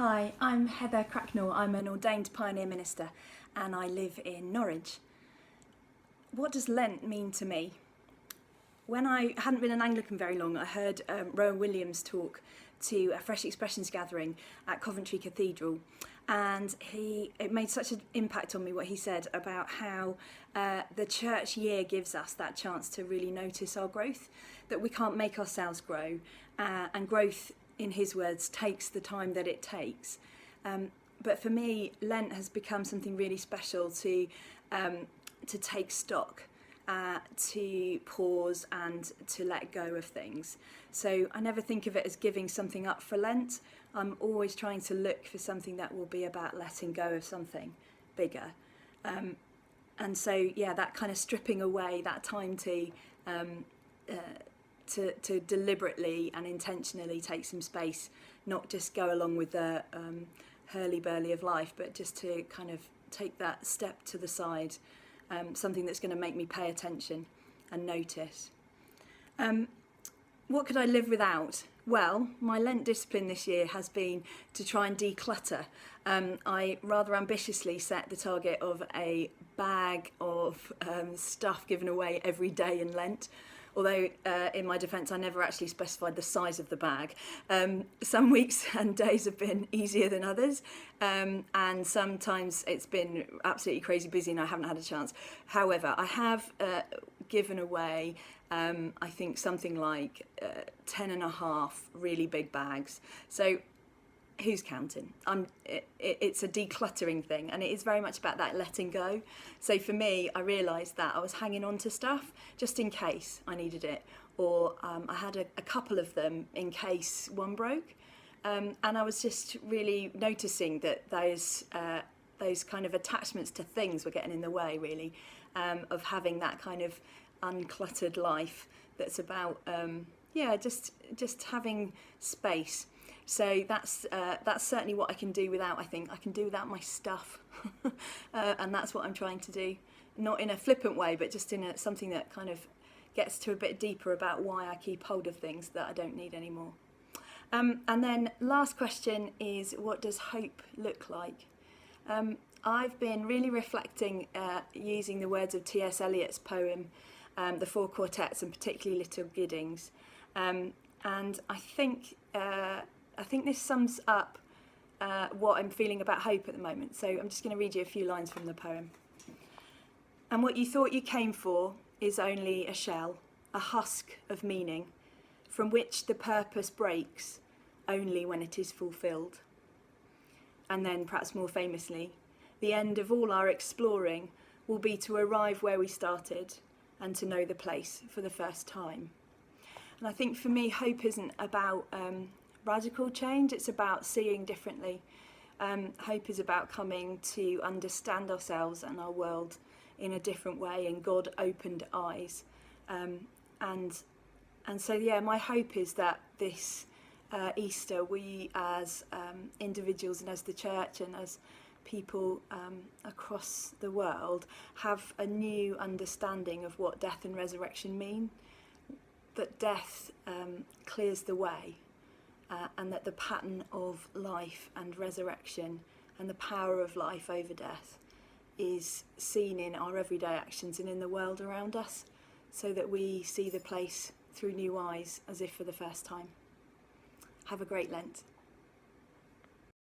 Hi, I'm Heather Cracknell. I'm an ordained pioneer minister and I live in Norwich. What does Lent mean to me? When I hadn't been an Anglican very long, I heard Rowan Williams talk to a Fresh Expressions gathering at Coventry Cathedral, and it made such an impact on me what he said about how the church year gives us that chance to really notice our growth, that we can't make ourselves grow, and growth, in his words, takes the time that it takes. But for me, Lent has become something really special to take stock, to pause and to let go of things. So I never think of it as giving something up for Lent. I'm always trying to look for something that will be about letting go of something bigger. And so, yeah, that kind of stripping away, that time to deliberately and intentionally take some space, not just go along with the hurly-burly of life, but just to kind of take that step to the side, something that's going to make me pay attention and notice. What could I live without? Well, my Lent discipline this year has been to try and declutter. I rather ambitiously set the target of a bag of stuff given away every day in Lent. Although, in my defence, I never actually specified the size of the bag. Some weeks and days have been easier than others, and sometimes it's been absolutely crazy busy and I haven't had a chance. However, I have given away, I think, something like 10 and a half really big bags. So who's counting? It's a decluttering thing, and it is very much about that letting go. So for me, I realised that I was hanging on to stuff just in case I needed it, or I had a couple of them in case one broke, and I was just really noticing that those kind of attachments to things were getting in the way, really, of having that kind of uncluttered life that's about just having space. So that's certainly what I can do without. I think I can do without my stuff, and that's what I'm trying to do. Not in a flippant way, but just in something that kind of gets to a bit deeper about why I keep hold of things that I don't need anymore. And then last question is, what does hope look like? I've been really reflecting using the words of T.S. Eliot's poem, The Four Quartets, and particularly Little Giddings. And I think this sums up what I'm feeling about hope at the moment. So I'm just going to read you a few lines from the poem. And what you thought you came for is only a shell, a husk of meaning, from which the purpose breaks only when it is fulfilled. And then, perhaps more famously, the end of all our exploring will be to arrive where we started and to know the place for the first time. And I think for me, hope isn't about radical change, it's about seeing differently. Hope is about coming to understand ourselves and our world in a different way, and God opened eyes. And so, yeah, my hope is that this Easter, we as individuals and as the church and as people across the world have a new understanding of what death and resurrection mean. That death clears the way, and that the pattern of life and resurrection and the power of life over death is seen in our everyday actions and in the world around us, so that we see the place through new eyes as if for the first time. Have a great Lent.